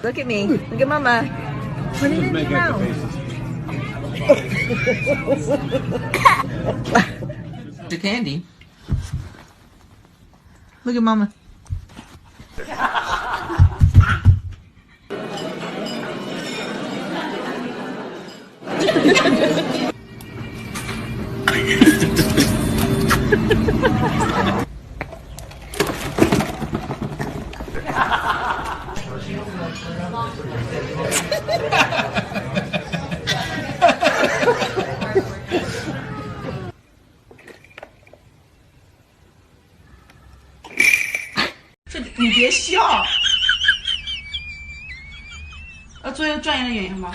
Look at me. Look at Mama. Put it in your mouth. The candy. Look at Mama.你别笑，作为专业的演员吗？